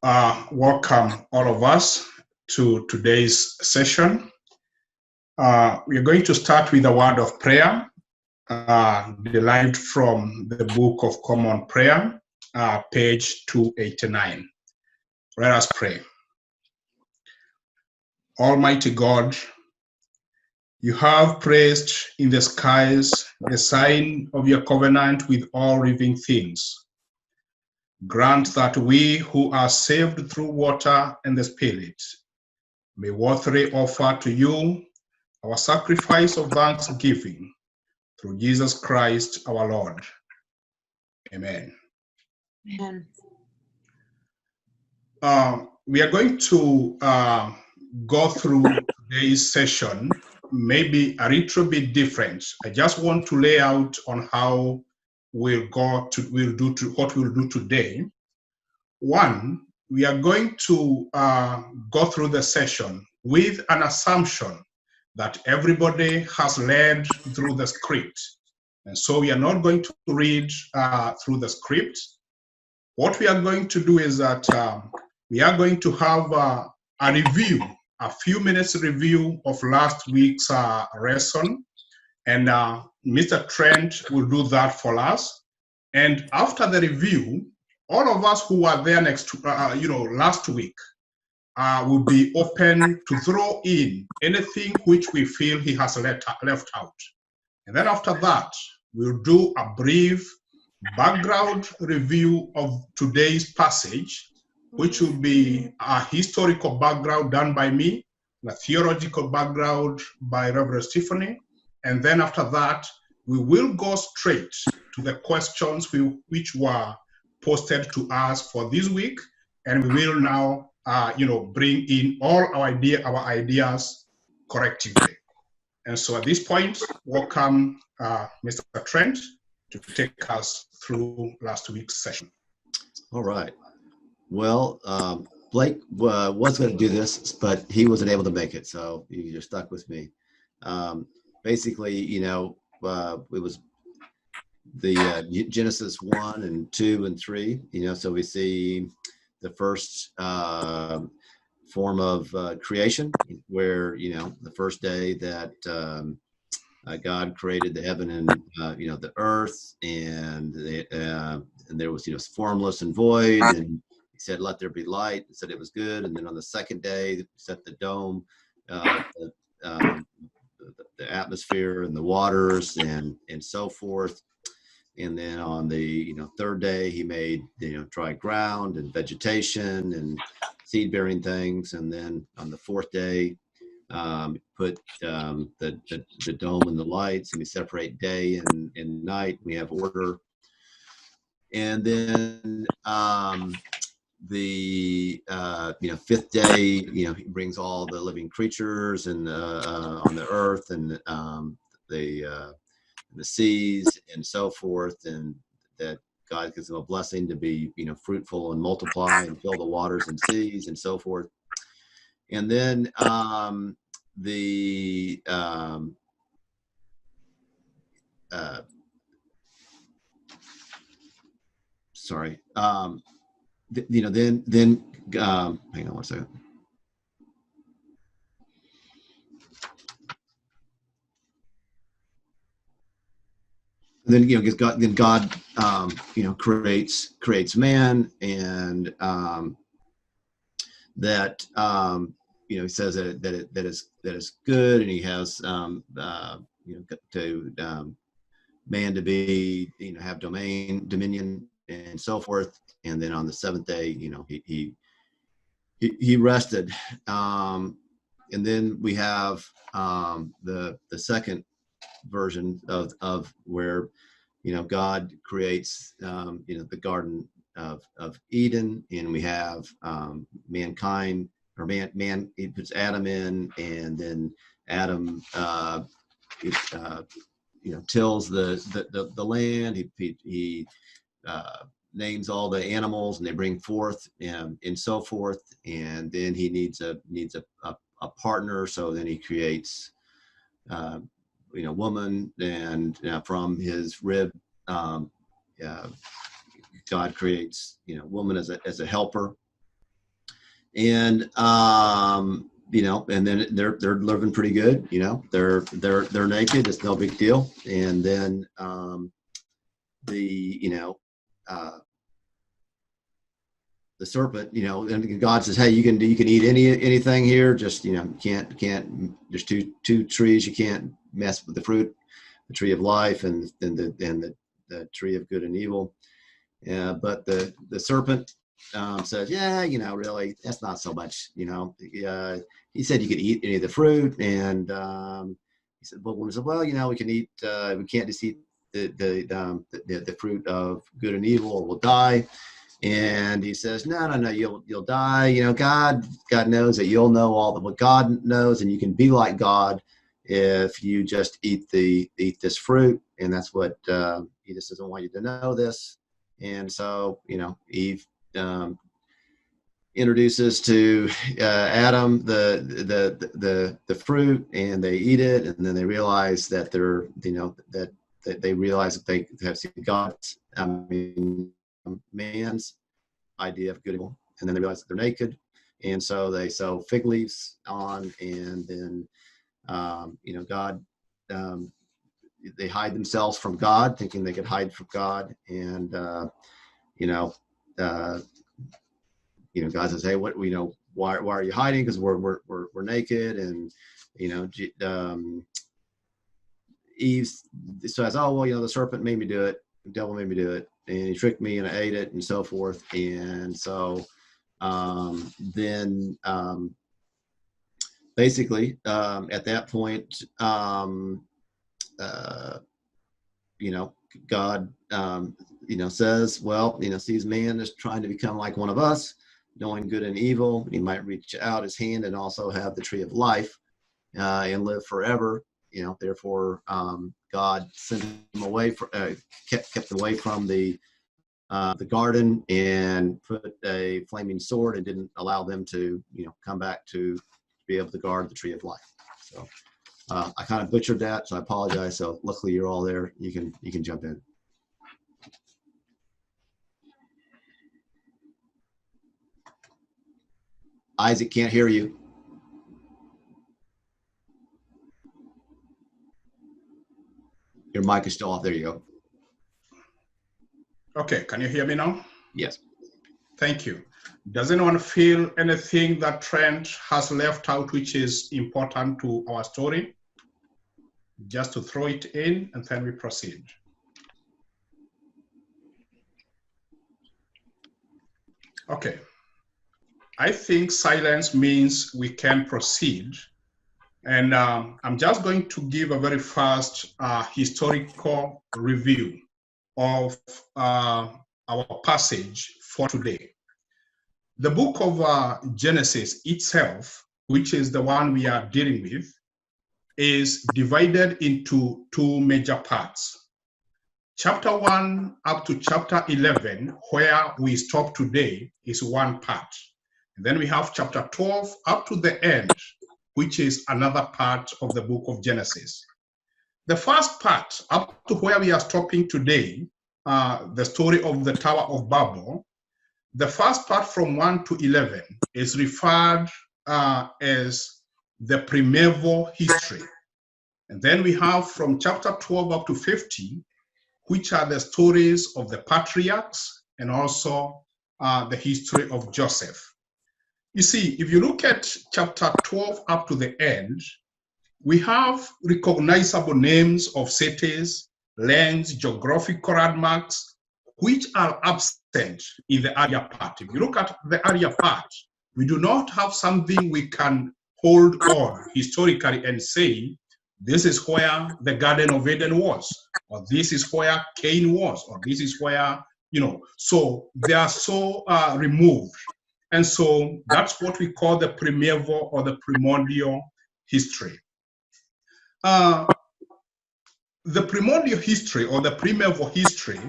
Welcome all of us to today's session. We are going to start with a word of prayer derived from the Book of Common Prayer, page 289. Let us pray. Almighty God, you have placed in the skies the sign of your covenant with all living things. Grant that we who are saved through water and the Spirit may worthily offer to you our sacrifice of thanksgiving through Jesus Christ our Lord. Amen. Amen. We are going to go through today's session, maybe a little bit different. I just want to lay out on how what we'll do today. One, we are going to go through the session with an assumption that everybody has read through the script. And so we are not going to read through the script. What we are going to do is that we are going to have a review, a few minutes review of last week's lesson. And Mr. Trent will do that for us. And after the review, all of us who were there last week will be open to throw in anything which we feel he has left out. And then after that, we'll do a brief background review of today's passage, which will be a historical background done by me, a theological background by Reverend Stephanie. And then after that, we will go straight to the questions which were posted to us for this week, and we will now, bring in all our ideas collectively. And so at this point, welcome Mr. Trent to take us through last week's session. All right. Well, Blake was going to do this, but he wasn't able to make it, so you're stuck with me. Basically, it was the Genesis 1 and 2 and 3, so we see the first form of creation where, the first day that God created the heaven and, the earth, and there was, formless and void, and he said, let there be light, and said it was good. And then on the second day, he set the dome, the atmosphere and the waters and so forth. And then on the third day, he made dry ground and vegetation and seed-bearing things. And then on the fourth day, put the dome and the lights, and we separate day and night. We have order. And then the fifth day, he brings all the living creatures and on the earth and the seas and so forth, and that God gives them a blessing to be fruitful and multiply and fill the waters and seas and so forth. And then hang on one second. Then God creates man, and that he says that is good, and he has man to be have dominion and so forth. And then on the seventh day, he rested, and then we have the second version of where God creates the Garden of Eden, and we have mankind, or man he puts Adam in, and then Adam tills the land. He names all the animals, and they bring forth and so forth. And then he needs a partner, so then he creates woman, and from his rib God creates woman as a helper. And you know, and then they're living pretty good. You know, they're naked. It's no big deal. And then the you know. The serpent, you know, and God says, "Hey, you can eat anything here. Just, you know, can't. There's two trees you can't mess with: the fruit, the tree of life, and the tree of good and evil." But the serpent says, "Yeah, you know, really, that's not so much. You know, he said you could eat any of the fruit, and he said, but we said, well, you know, we can eat. We can't just eat the fruit of good and evil, or we'll die." And he says, no, you'll die. You know, God knows that you'll know all what God knows, and you can be like God if you just eat this fruit. And that's what he just doesn't want you to know this. And so, you know, Eve introduces to Adam the fruit, and they eat it, and then they realize that they're, you know, that they realize that they have seen God's, man's idea of good and evil, and then they realize that they're naked, and so they sew fig leaves on, and then you know, God, they hide themselves from God, thinking they could hide from God, and you know, God says, "Hey, what, you know, why are you hiding? Because we're naked." And you know, Eve says, "Oh, well, you know, the serpent made me do it. The devil made me do it, and he tricked me, and I ate it," and so forth. And so then basically at that point, you know, God, you know, says, well, you know, sees man is trying to become like one of us, knowing good and evil. He might reach out his hand and also have the tree of life and live forever. You know, therefore, God sent him away, kept away from the garden, and put a flaming sword, and didn't allow them to, you know, come back to be able to guard the tree of life. So I kind of butchered that, so I apologize. So luckily you're all there. You can jump in. Isaac, can't hear you. Your mic is still off. There you go. Okay, can you hear me now? Yes. Thank you. Does anyone feel anything that Trent has left out which is important to our story? Just to throw it in, and then we proceed. Okay. I think silence means we can proceed. And I'm just going to give a very fast historical review of our passage for today. The book of Genesis itself, which is the one we are dealing with, is divided into two major parts. Chapter 1 up to chapter 11, where we stop today, is one part. And then we have chapter 12 up to the end, which is another part of the book of Genesis. The first part, up to where we are stopping today, the story of the Tower of Babel, the first part from 1 to 11 is referred as the primeval history. And then we have from chapter 12 up to 50, which are the stories of the patriarchs and also the history of Joseph. You see, if you look at chapter 12 up to the end, we have recognizable names of cities, lands, geographical landmarks, which are absent in the earlier part. If you look at the earlier part, we do not have something we can hold on historically and say, this is where the Garden of Eden was, or this is where Cain was, or this is where, you know, so they are so removed. And so that's what we call the primeval or the primordial history. The primordial history or the primeval history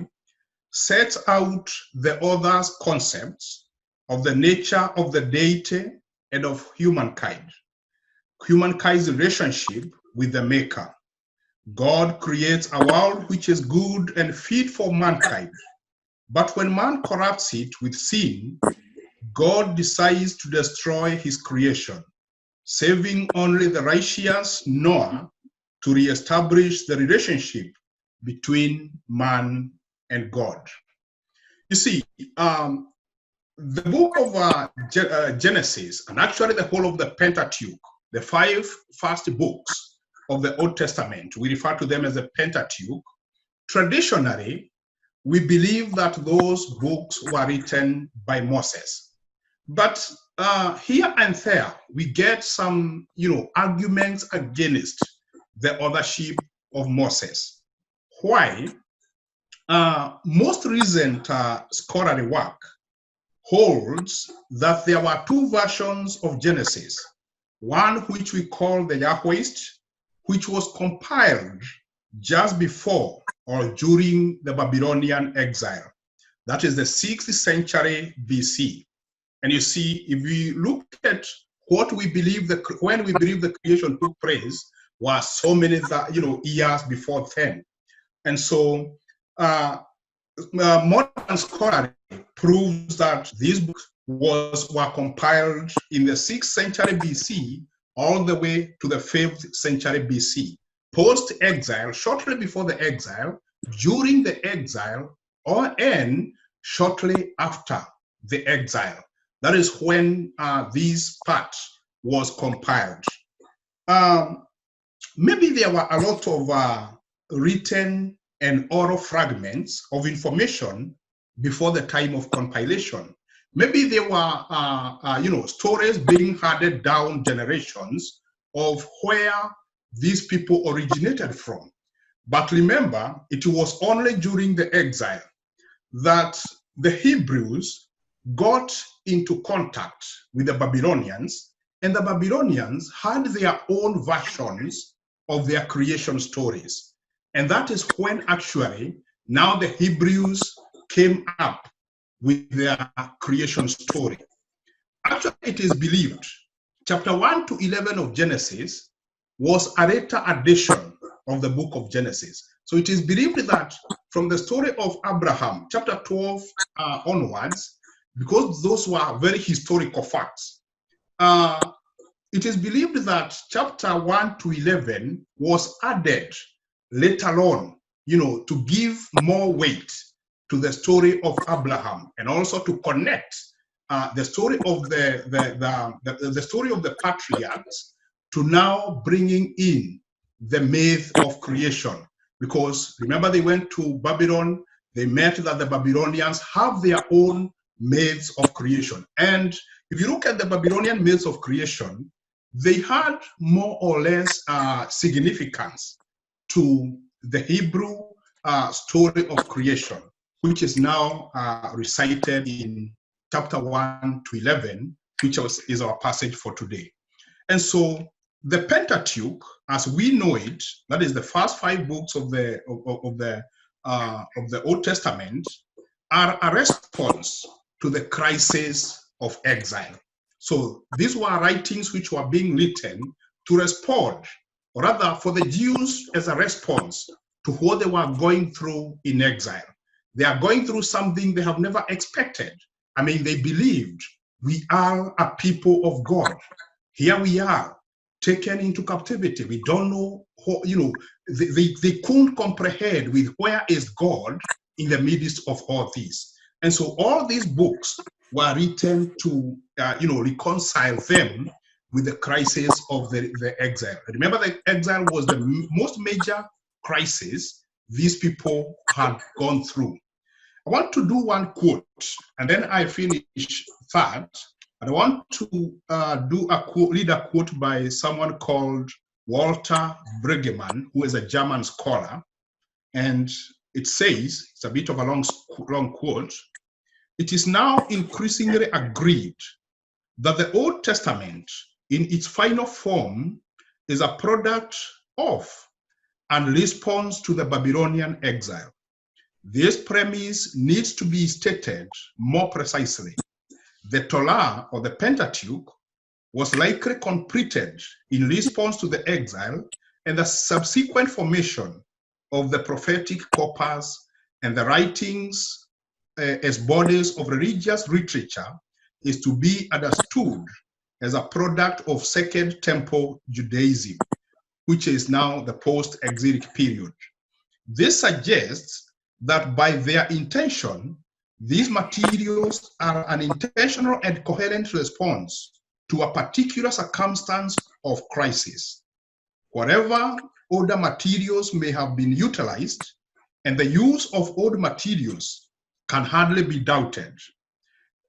sets out the author's concepts of the nature of the deity and of humankind's relationship with the Maker. God creates a world which is good and fit for mankind. But when man corrupts it with sin, God decides to destroy his creation, saving only the righteous Noah to reestablish the relationship between man and God. You see, the book of Genesis, and actually the whole of the Pentateuch, the 5 first books of the Old Testament, we refer to them as the Pentateuch. Traditionally, we believe that those books were written by Moses. But here and there, we get some, arguments against the authorship of Moses. Why? Most recent scholarly work holds that there were 2 versions of Genesis, one which we call the Yahwehist, which was compiled just before or during the Babylonian exile. That is the 6th century BC. And you see, if we look at what we believe, when we believe the creation took place, was so many years before then. And so modern scholarly proves that these books were compiled in the 6th century BC all the way to the 5th century BC, post-exile, shortly before the exile, during the exile, and shortly after the exile. That is when this part was compiled. Maybe there were a lot of written and oral fragments of information before the time of compilation. Maybe there were, stories being handed down generations of where these people originated from. But remember, it was only during the exile that the Hebrews got into contact with the Babylonians, and the Babylonians had their own versions of their creation stories. And that is when actually now the Hebrews came up with their creation story. Actually, it is believed chapter 1 to 11 of Genesis was a later addition of the book of Genesis. So it is believed that from the story of Abraham, chapter 12 onwards, because those were very historical facts, it is believed that chapter 1 to 11 was added later on, to give more weight to the story of Abraham, and also to connect the story of the story of the patriarchs to now bringing in the myth of creation. Because remember, they went to Babylon, they met that the Babylonians have their own myths of creation. And if you look at the Babylonian myths of creation, they had more or less significance to the Hebrew story of creation, which is now recited in chapter 1 to 11, which is our passage for today. And so the Pentateuch, as we know it, that is the first 5 books of the Old Testament, are a response to the crisis of exile. So these were writings which were being written to respond, or rather for the Jews as a response to what they were going through in exile. They are going through something they have never expected. I mean, they believed we are a people of God. Here we are, taken into captivity. We don't know, they couldn't comprehend with where is God in the midst of all this. And so all these books were written to, reconcile them with the crisis of the exile. Remember, the exile was the most major crisis these people had gone through. I want to do one quote, and then I finish that. And I want to read a quote by someone called Walter Brueggemann, who is a German scholar. And it says, it's a bit of a long quote, "It is now increasingly agreed that the Old Testament in its final form is a product of and response to the Babylonian exile. This premise needs to be stated more precisely. The Torah, or the Pentateuch, was likely completed in response to the exile and the subsequent formation of the prophetic corpus and the writings as bodies of religious literature is to be understood as a product of Second Temple Judaism, which is now the post-exilic period. This suggests that by their intention, these materials are an intentional and coherent response to a particular circumstance of crisis. Whatever older materials may have been utilized, and the use of old materials can hardly be doubted.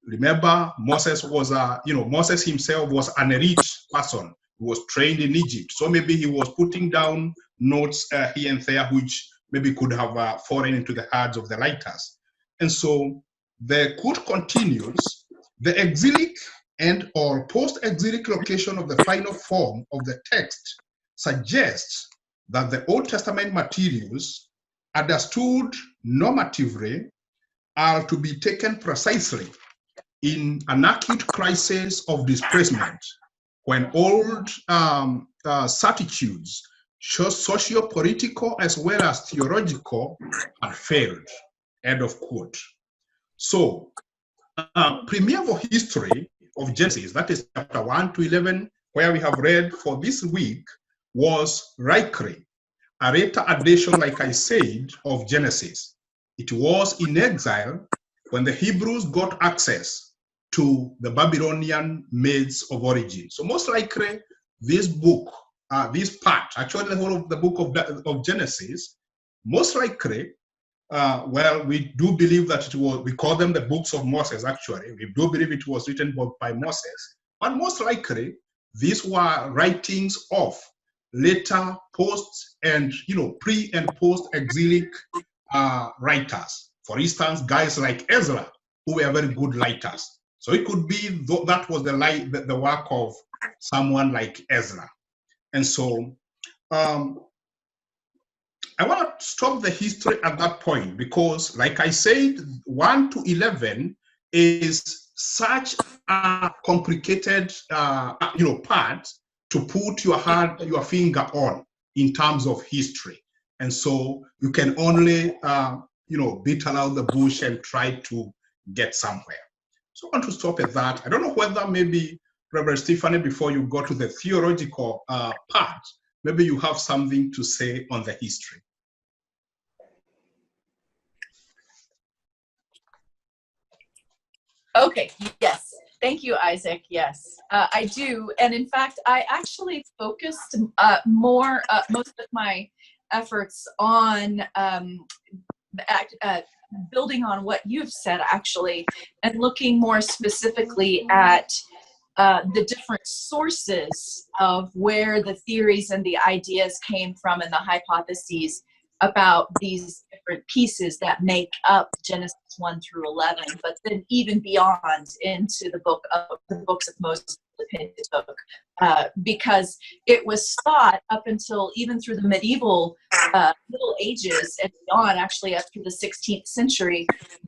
Remember, Moses was Moses himself was an elite person. He was trained in Egypt, so maybe he was putting down notes here and there, which maybe could have fallen into the hands of the writers. And so the quote continues: the exilic and or post-exilic location of the final form of the text suggests that the Old Testament materials, understood normatively, are to be taken precisely in an acute crisis of displacement, when old certitudes, socio-political as well as theological, had failed, end of quote. So, primeval history of Genesis, that is chapter 1 to 11, where we have read for this week, was likely a later addition, like I said, of Genesis. It was in exile when the Hebrews got access to the Babylonian myths of origin. So most likely this book, this part, actually the whole of the book of Genesis, most likely, well, we do believe that it was, we call them the books of Moses actually. We do believe it was written by Moses, but most likely these were writings of later post and, pre and post exilic writers. For instance, guys like Ezra, who were very good writers. So it could be that was the work of someone like Ezra. And so I want to stop the history at that point because, like I said, 1 to 11 is such a complicated part to put your finger on in terms of history. And so you can only beat around the bush and try to get somewhere. So I want to stop at that. I don't know whether maybe, Reverend Stephanie, before you go to the theological part, maybe you have something to say on the history. Okay, yes. Thank you, Isaac. Yes, I do. And in fact, I actually focused most of my efforts on building on what you've said, actually, and looking more specifically at the different sources of where the theories and the ideas came from and the hypotheses about these different pieces that make up Genesis 1 through 11, but then even beyond into the books of Moses, the Pentateuch, because it was thought up until even through the medieval Middle Ages and beyond, actually up through the 16th century,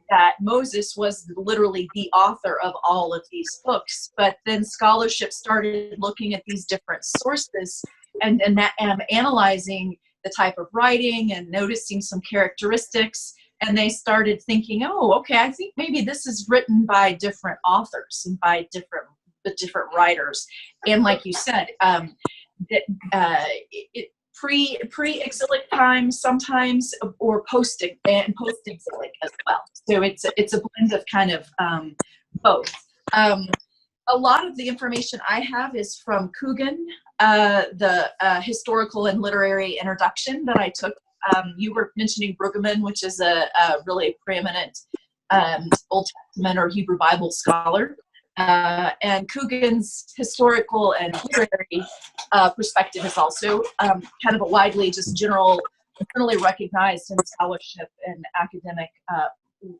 that Moses was literally the author of all of these books. But then scholarship started looking at these different sources and analyzing the type of writing and noticing some characteristics. And they started thinking, oh, okay, I think maybe this is written by different authors and by different writers. And like you said, pre-exilic times sometimes, or post-exilic as well. So it's a blend of kind of both. A lot of the information I have is from Coogan, the historical and literary introduction that I took. You were mentioning Brueggemann, which is a really preeminent Old Testament or Hebrew Bible scholar. And Coogan's historical and literary perspective is also kind of a widely generally recognized in scholarship and academic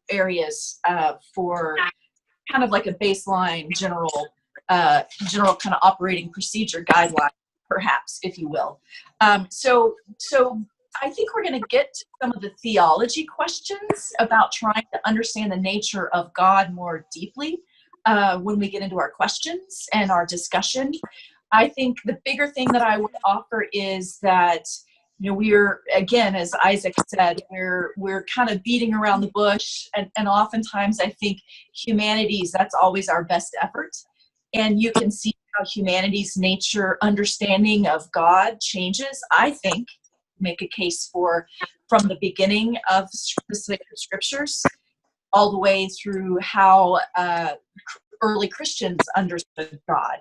areas for kind of like a baseline general kind of operating procedure guideline, perhaps, if you will. So I think we're going to get to some of the theology questions about trying to understand the nature of God more deeply when we get into our questions and our discussion. I think the bigger thing that I would offer is that we're, again, as Isaac said, we're kind of beating around the bush, and oftentimes I think that's always our best effort. And you can see how humanity's nature understanding of God changes, I think, make a case for from the beginning of the sacred scriptures all the way through how early Christians understood God.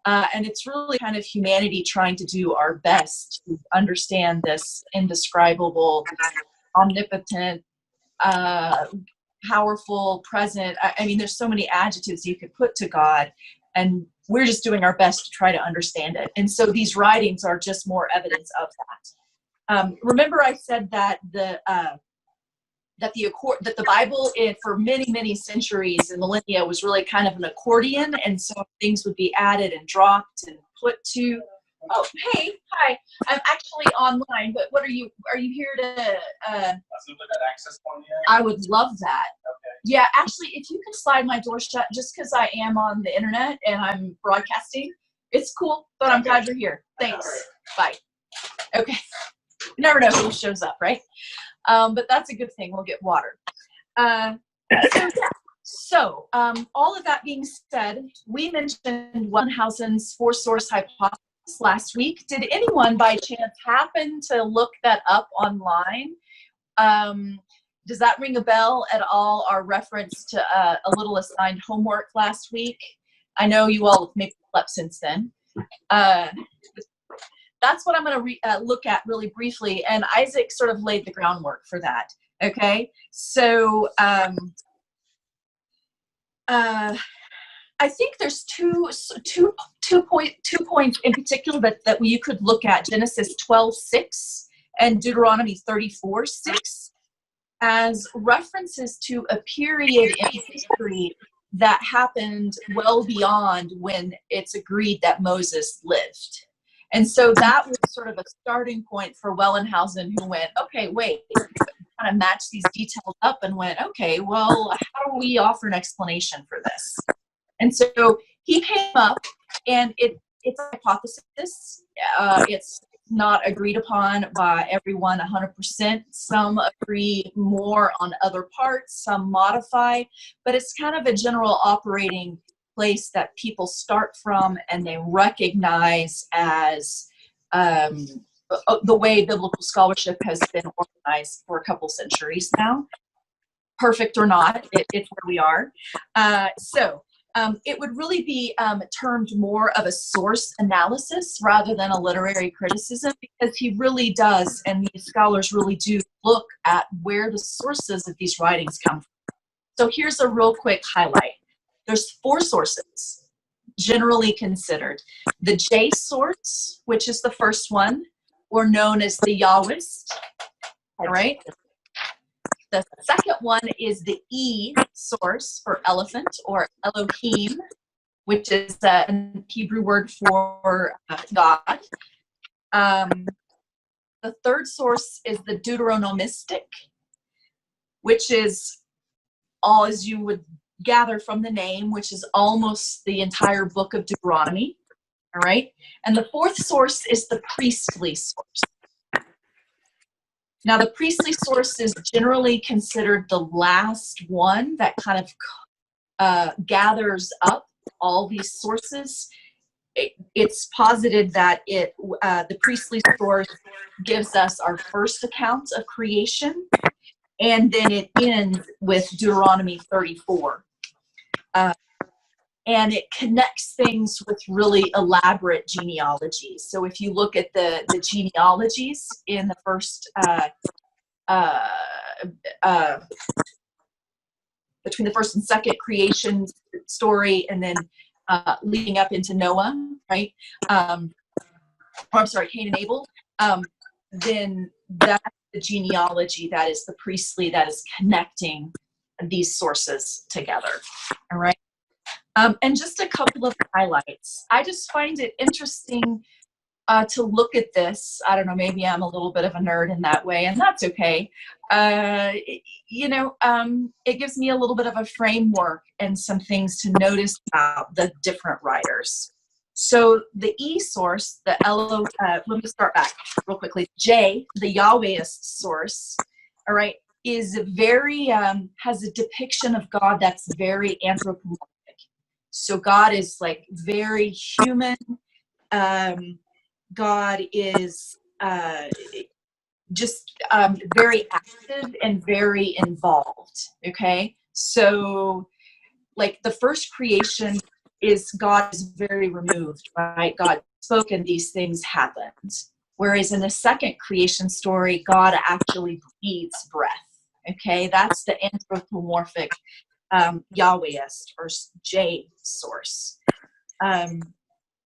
And it's really kind of humanity trying to do our best to understand this indescribable, omnipotent, powerful, present. I mean, there's so many adjectives you could put to God, and we're just doing our best to try to understand it. And so these writings are just more evidence of that. Remember I said that the Bible, for many centuries and millennia, was really kind of an accordion, and so things would be added and dropped and put to. Oh, hey, hi! I'm actually online, but what are you here to? I would love that. Okay. Yeah, actually, if you could slide my door shut, just because I am on the internet and I'm broadcasting, it's cool. But I'm glad you're here. Thanks. Right. Bye. Okay. You never know who shows up, right? But that's a good thing. We'll get water. So all of that being said, we mentioned Wellhausen's four-source hypothesis last week. Did anyone by chance happen to look that up online? Does that ring a bell at all, our reference to a little assigned homework last week? I know you all have maybe slept since then. That's what I'm going to look at really briefly, and Isaac sort of laid the groundwork for that. Okay, so I think there's two points in particular that you could look at: Genesis 12:6 and Deuteronomy 34:6 as references to a period in history that happened well beyond when it's agreed that Moses lived. And so that was sort of a starting point for Wellhausen, who went, okay, wait, kind of match these details up and went, okay, well, how do we offer an explanation for this? And so he came up, and it's a hypothesis. It's not agreed upon by everyone 100%. Some agree more on other parts, some modify, but it's kind of a general operating place that people start from and they recognize as the way biblical scholarship has been organized for a couple centuries now. Perfect or not, it's where we are. So it would really be termed more of a source analysis rather than a literary criticism, because he really does, and these scholars really do look at where the sources of these writings come from. So here's a real quick highlight. There's 4 sources generally considered. The J source, which is the first one, or known as the Yahwist, all right? The second one is the E source for elephant, or Elohim, which is a Hebrew word for God. The third source is the Deuteronomistic, which is all, as you would gather from the name, which is almost the entire book of Deuteronomy, all right? And the fourth source is the priestly source. Now, the priestly source is generally considered the last one that kind of gathers up all these sources. It's posited that the priestly source gives us our first account of creation, and then it ends with Deuteronomy 34. And it connects things with really elaborate genealogies. So if you look at the genealogies in the first, between the first and second creation story, and then leading up into Noah, right? I'm sorry, Cain and Abel, then that's the genealogy, that is the priestly, that is connecting these sources together, all right? And just a couple of highlights. I just find it interesting to look at this. I don't know, maybe I'm a little bit of a nerd in that way, and that's okay. It gives me a little bit of a framework and some things to notice about the different writers. So the E source, the Elo, let me start back real quickly. J, the Yahwehist source, all right, is very, has a depiction of God that's very anthropomorphic. So God is like very human. God is just very active and very involved. Okay, so like the first creation is God is very removed, right? God spoke and these things happened. Whereas in the second creation story, God actually breathes breath. Okay, that's the anthropomorphic Yahwehist or J source. And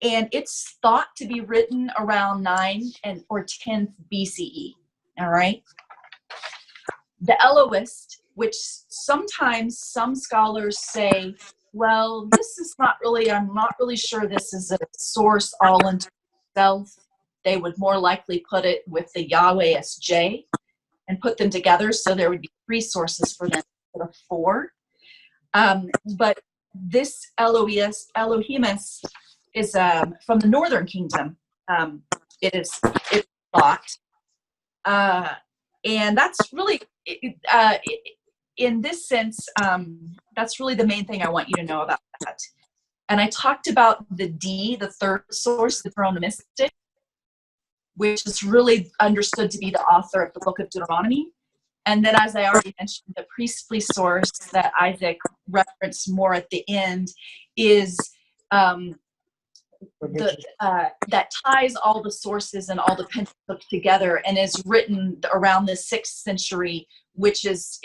it's thought to be written around 9 or 10th BCE. All right. The Elohist, which sometimes some scholars say, well, this is not really, I'm not really sure this is a source all in itself. They would more likely put it with the Yahwehist J and put them together. So there would be 3 sources for them instead of 4. But this Elohimist is from the Northern Kingdom. It's thought. And that's really, in this sense, that's really the main thing I want you to know about that. And I talked about the D, the third source, the Deuteronomistic, which is really understood to be the author of the book of Deuteronomy. And then, as I already mentioned, the priestly source that Isaac referenced more at the end is that ties all the sources and all the Pentateuch together and is written around the 6th century, which is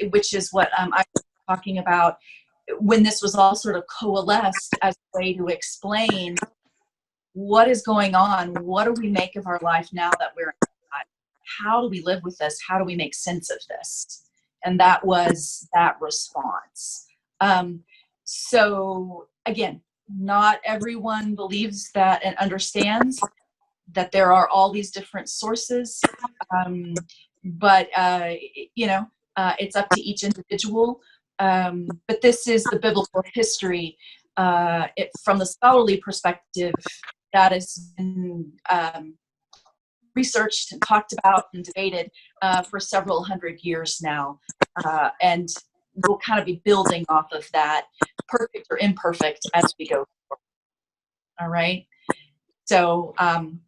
what I was talking about when this was all sort of coalesced as a way to explain what is going on, what do we make of our life now that we're in God? How do we live with this? How do we make sense of this? And that was that response. So again, not everyone believes that and understands that there are all these different sources, but it's up to each individual. But this is the biblical history from the scholarly perspective that has been researched and talked about and debated for several hundred years now, and we'll kind of be building off of that, perfect or imperfect, as we go forward. All right. So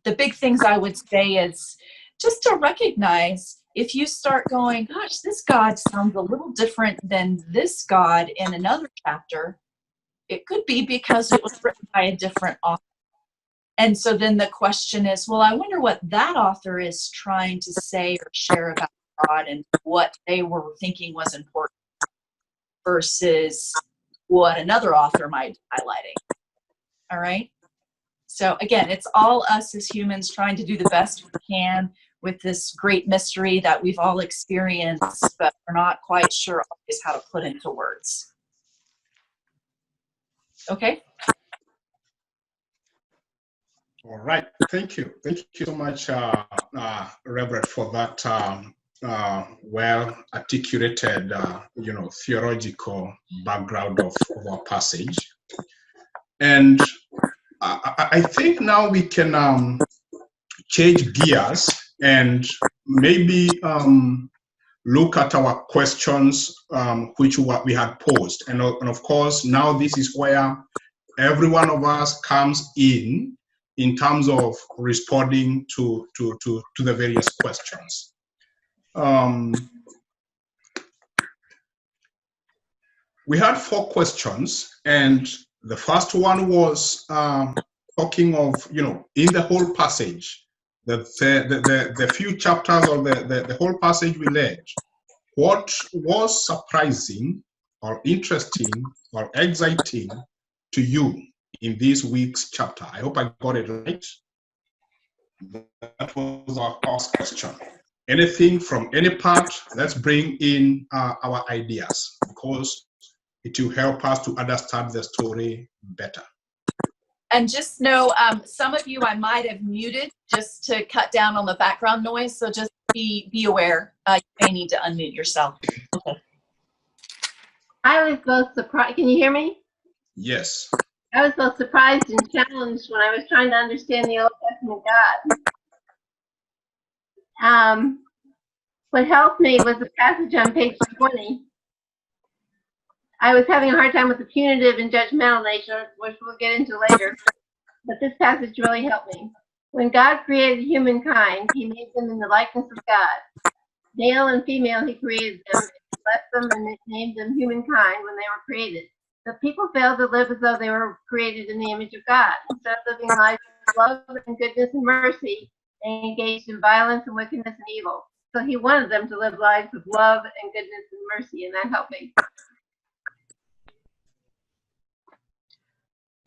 the big things I would say is just to recognize if you start going, gosh, this God sounds a little different than this God in another chapter, it could be because it was written by a different author. And so then the question is, well, I wonder what that author is trying to say or share about God and what they were thinking was important versus what another author might be highlighting. All right. So again, it's all us as humans trying to do the best we can with this great mystery that we've all experienced, but we're not quite sure always how to put into words. Okay. All right. Thank you. Thank you so much, Reverend, for that well-articulated, theological background of our passage. And I think now we can change gears and maybe look at our questions which we had posed. And of course, now this is where every one of us comes in terms of responding to the various questions. We had 4 questions, and the first one was talking of, in the whole passage, the few chapters or the whole passage we read, what was surprising or interesting or exciting to you in this week's chapter? I hope I got it right. That was our first question. Anything from any part, let's bring in our ideas, because it will help us to understand the story better. And just know, some of you I might have muted just to cut down on the background noise. So just be aware. You may need to unmute yourself. Okay. I was both surprised. Can you hear me? Yes. I was both surprised and challenged when I was trying to understand the Old Testament God. What helped me was the passage on page 20. I was having a hard time with the punitive and judgmental nature, which we'll get into later, but this passage really helped me. When God created humankind, he made them in the likeness of God. Male and female, he created them, blessed them, and named them humankind when they were created. But people failed to live as though they were created in the image of God. Instead of living lives of love and goodness and mercy, they engaged in violence and wickedness and evil. So he wanted them to live lives of love and goodness and mercy, and that helped me.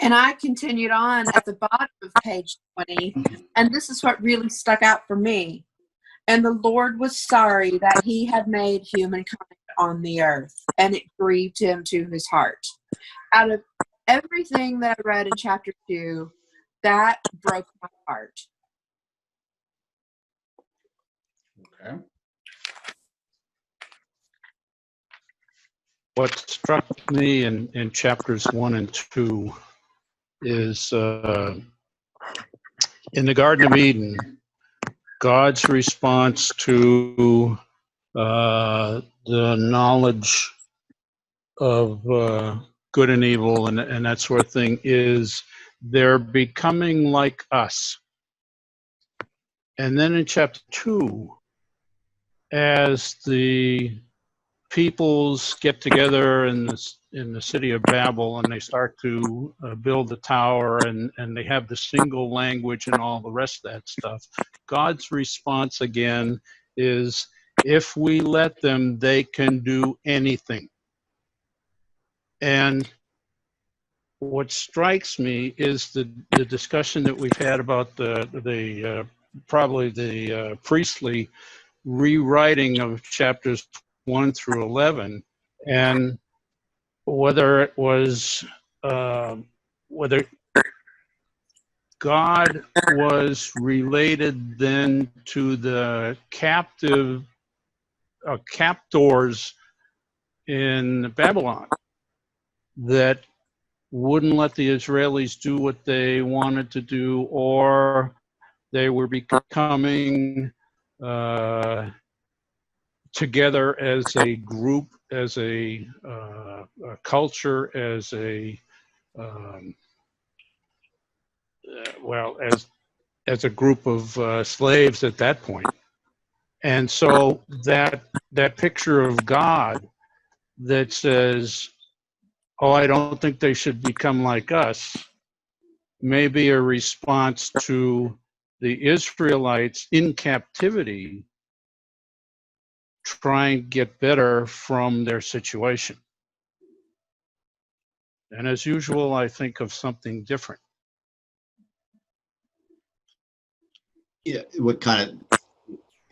And I continued on at the bottom of page 20, and this is what really stuck out for me. And the Lord was sorry that he had made humankind on the earth, and it grieved him to his heart. Out of everything that I read in chapter 2, that broke my heart. Okay. What struck me in chapters 1 and 2 is in the Garden of Eden, God's response to the knowledge of good and evil and that sort of thing is they're becoming like us. And then in chapter 2, as the peoples get together in the city of Babel and they start to build the tower and they have the single language and all the rest of that stuff, God's response again is, if we let them, they can do anything. And what strikes me is the discussion that we've had about probably the priestly rewriting of chapters 1 through 11, and whether it was whether God was related then to the captors in Babylon that wouldn't let the Israelis do what they wanted to do, or they were becoming together as a group, as a culture, as a as a group of slaves at that point. And so that picture of God that says, oh, I don't think they should become like us, may be a response to the Israelites in captivity trying to get better from their situation. And as usual, I think of something different. Yeah, what kind of,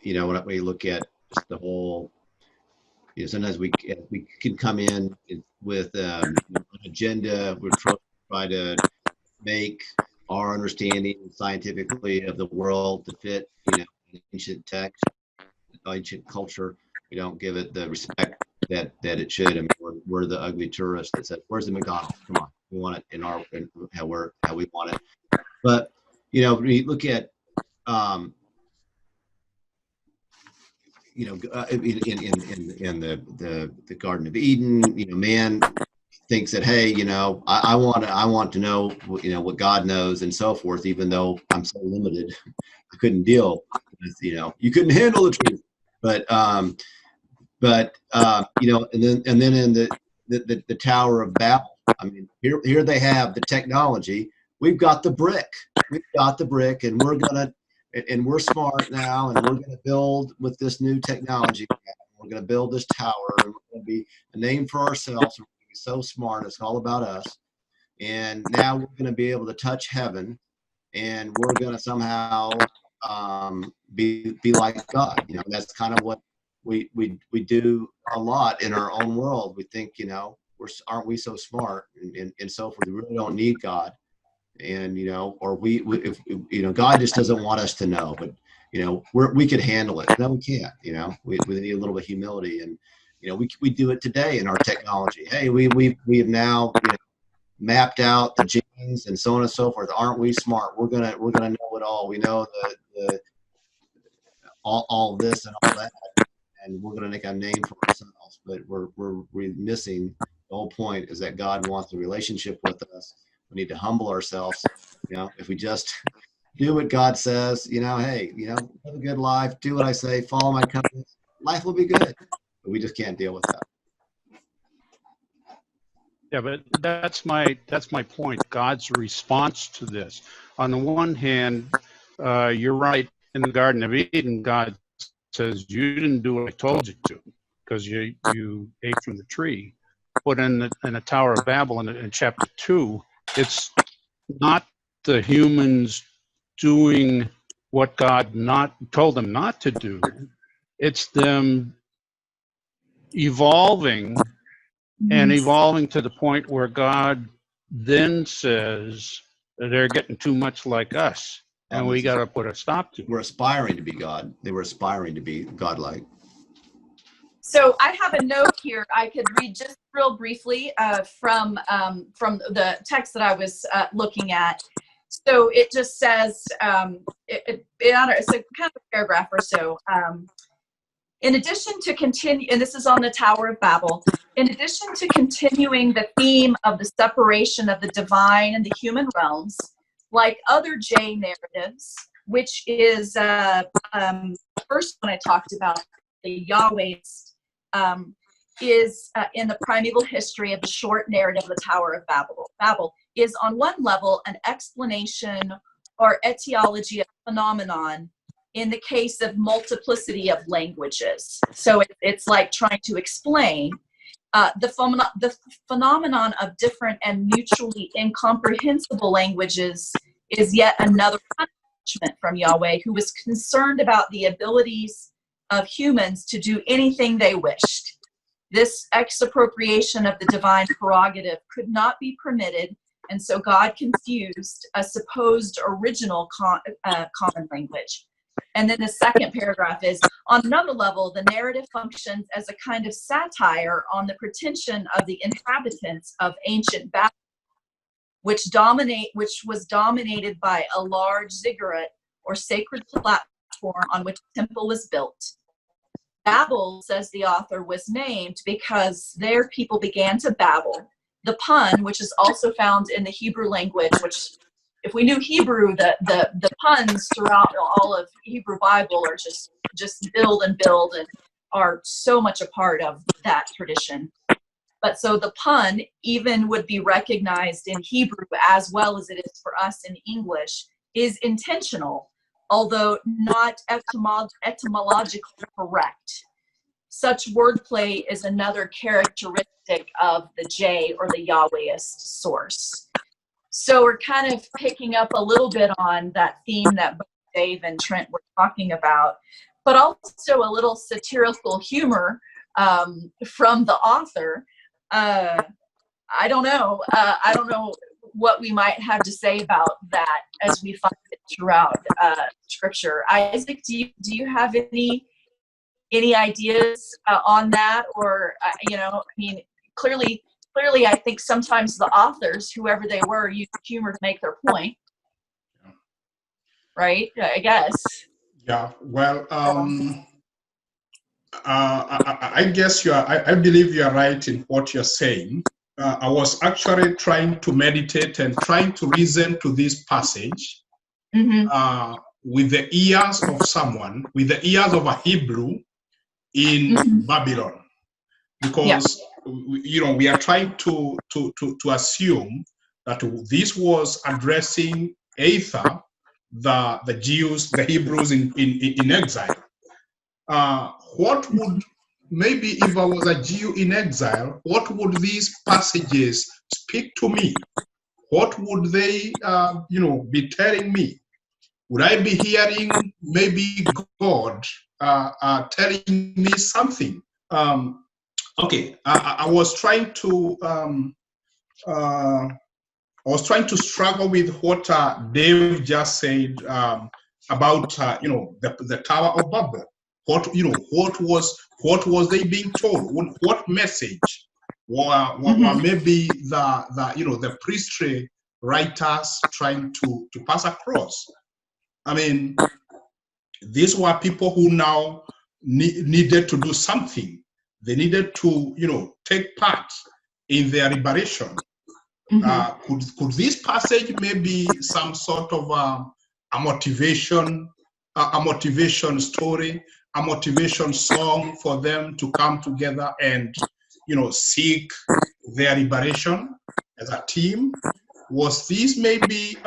when we look at just the whole, sometimes we can come in with an agenda. We're trying to make our understanding scientifically of the world to fit, ancient text, ancient culture. We don't give it the respect that it should. I mean, we're the ugly tourist that said, "Where's the McDonald's? Come on, we want it in how we want it." But we look at in the Garden of Eden, man thinks that, hey, I want to know, what God knows and so forth, even though I'm so limited, I couldn't deal with, you couldn't handle the truth. But and then in the Tower of Babel, I mean, here they have the technology. We've got the brick, and we're smart now, and we're going to build with this new technology. We're going to build this tower, and we're going to be a name for ourselves. We're going to be so smart. It's all about us. And now we're going to be able to touch heaven, and we're going to somehow be like God. That's kind of what we do a lot in our own world. We think, aren't we so smart and so forth? We really don't need God. And or if God just doesn't want us to know, but we could handle it. No, we can't. We need a little bit of humility, and we do it today in our technology. Hey, we have now mapped out the genes and so on and so forth. Aren't we smart? We're gonna know it all. We know the all this and all that, and we're gonna make a name for ourselves. But we're missing the whole point is that God wants a relationship with us. We need to humble ourselves. You know, if we just do what God says, you know, hey, you know, live a good life, do what I say, follow my commandments, life will be good. But we just can't deal with that. Yeah, but that's my point. God's response to this. On the one hand, you're right. In the Garden of Eden, God says you didn't do what I told you to because you ate from the tree. But in the Tower of Babel in chapter 2, it's not the humans doing what God not told them not to do. It's them evolving and evolving to the point where God then says that they're getting too much like us and we got to put a stop to it. We're aspiring to be God. They were aspiring to be godlike. So I have a note here I could read just real briefly from the text that I was looking at. So it just says, it's a kind of a paragraph or so. In addition to continue, and this is on the Tower of Babel, in addition to continuing the theme of the separation of the divine and the human realms, like other J narratives, which is the first one I talked about, the Yahweh's, is in the primeval history of the short narrative of the Tower of Babel. Babel is on one level an explanation or etiology of phenomenon in the case of multiplicity of languages. So it's like trying to explain the phenomenon of different and mutually incomprehensible languages is yet another punishment from Yahweh, who was concerned about the abilities of humans to do anything they wished. This expropriation of the divine prerogative could not be permitted, and so God confused a supposed original common language. And then the second paragraph is, on another level, the narrative functions as a kind of satire on the pretension of the inhabitants of ancient Babylon, which was dominated by a large ziggurat or sacred platform on which a temple was built. Babel, says the author, was named because there people began to babble. The pun, which is also found in the Hebrew language, which if we knew Hebrew, the puns throughout all of Hebrew Bible are just build and are so much a part of that tradition. But so the pun even would be recognized in Hebrew as well as it is for us in English, is intentional, although not etymologically correct. Such wordplay is another characteristic of the J or the Yahwehist source. So we're kind of picking up a little bit on that theme that both Dave and Trent were talking about, but also a little satirical humor from the author. I don't know what we might have to say about that as we find it throughout Scripture. Isaac, do you have any ideas on that, or clearly, I think sometimes the authors, whoever they were, used humor to make their point. Right? I guess. Yeah. Well, I guess I believe you are right in what you're saying. I was actually trying to meditate and trying to reason to this passage with the ears of someone, with the ears of a Hebrew in Babylon, because we are trying to assume that this was addressing either the Jews, the Hebrews in exile. What would, maybe if I was a Jew in exile, what would these passages speak to me? What would they, be telling me? Would I be hearing maybe God telling me something? Okay, I was trying to struggle with what Dave just said about the Tower of Babel. What was they being told? What message or maybe the priestly writers trying to pass across. I mean, these were people who now needed to do something. They needed to take part in their liberation. Could this passage maybe some sort of a motivation story, a motivation song for them to come together and seek their liberation as a team? Was this maybe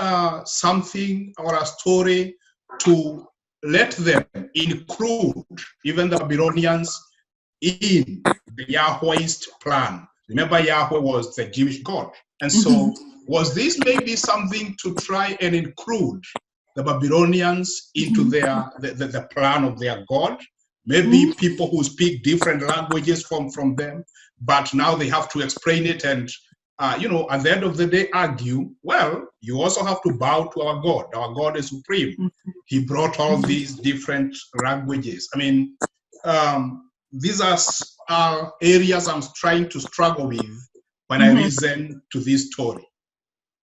something or a story to let them include even the Babylonians in the Yahwehist plan? Remember, Yahweh was the Jewish God. And so was this maybe something to try and include the Babylonians into the plan of their God? Maybe people who speak different languages from them, but now they have to explain it and, at the end of the day, argue, well, you also have to bow to our God. Our God is supreme. He brought all these different languages. I mean, these are areas I'm trying to struggle with when I listen to this story.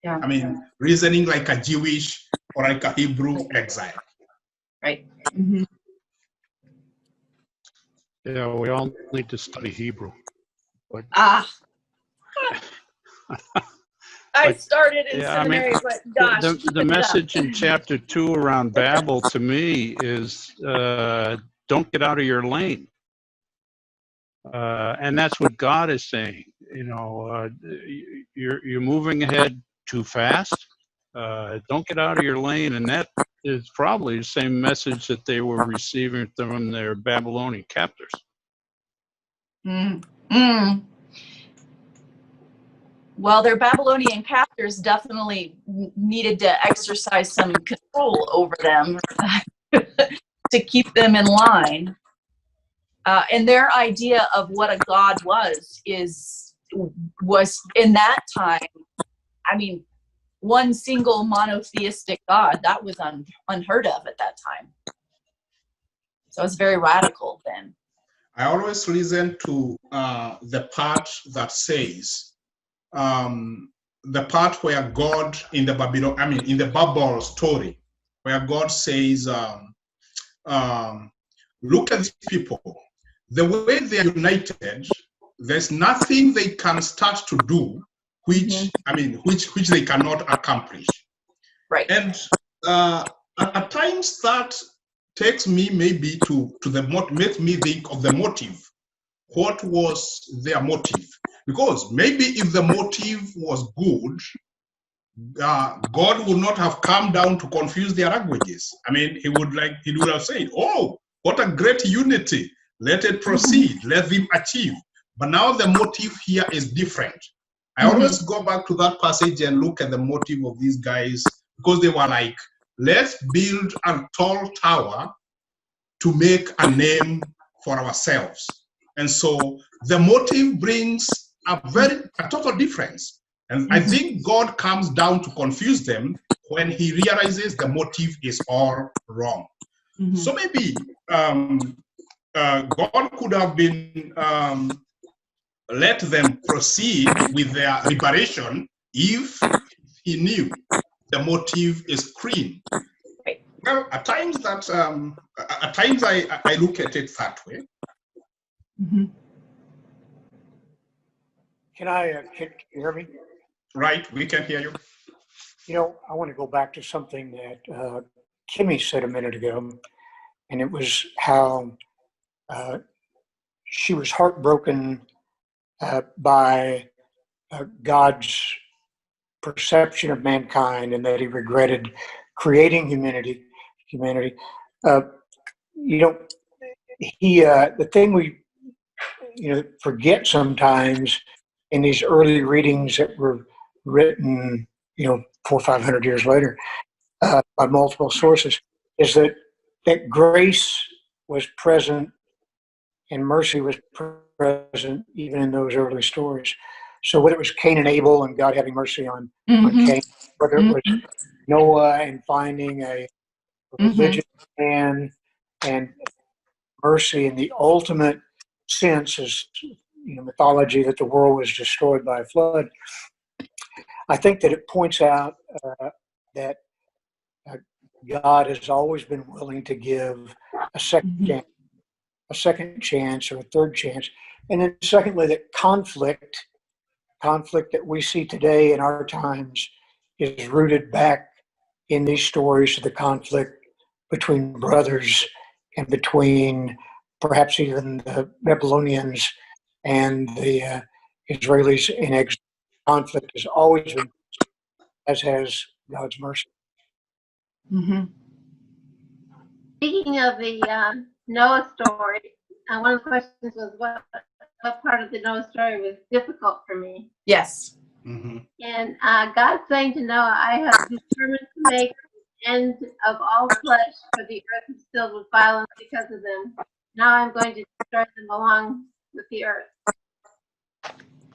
Yeah. I mean, reasoning like a Jewish or like a Hebrew exile. Right. Yeah, we all need to study Hebrew. But I started in yeah, I mean, seminary, but gosh, keep the it up. message in chapter 2 around Babel to me is don't get out of your lane. And that's what God is saying. You're moving ahead too fast. Don't get out of your lane. And that is probably the same message that they were receiving from their Babylonian captors. Well, their Babylonian captors definitely needed to exercise some control over them to keep them in line. And their idea of what a god was in that time, I mean, one single monotheistic god, that was unheard of at that time. So it's very radical then. I always listen to the part that says, the part where God in the Bible story, where God says, look at these people, the way they are united, there's nothing they can start to do which they cannot accomplish. Right. And at times that takes me maybe makes me think of the motive. What was their motive? Because maybe if the motive was good, God would not have come down to confuse their languages. I mean, he would have said, "Oh, what a great unity! Let it proceed. Let them achieve." But now the motive here is different. I always go back to that passage and look at the motive of these guys, because they were like, let's build a tall tower to make a name for ourselves. And so the motive brings a total difference. And I think God comes down to confuse them when he realizes the motive is all wrong. So maybe God could have been let them proceed with their liberation if he knew the motive is clean. Well, at times I look at it that way. Can you hear me? Right, we can hear you. I want to go back to something that Kimmy said a minute ago, and it was how she was heartbroken by God's perception of mankind, and that he regretted creating humanity. The thing we forget sometimes in these early readings that were written 400 or 500 years later by multiple sources is that grace was present and mercy was present even in those early stories. So whether it was Cain and Abel and God having mercy on Cain, whether it was Noah and finding a religious man, and mercy in the ultimate sense is mythology that the world was destroyed by a flood. I think that it points out that God has always been willing to give a second chance or a third chance. And then secondly, that conflict that we see today in our times is rooted back in these stories of the conflict between brothers and between perhaps even the Babylonians and the Israelis in exile. Conflict has always been, as has God's mercy. Mm-hmm. Speaking of the Noah story, one of the questions was what part of the Noah story was difficult for me. Yes. Mm-hmm. And God saying to Noah, I have determined to make an end of all flesh, for the earth is filled with violence because of them. Now I'm going to destroy them along with the earth.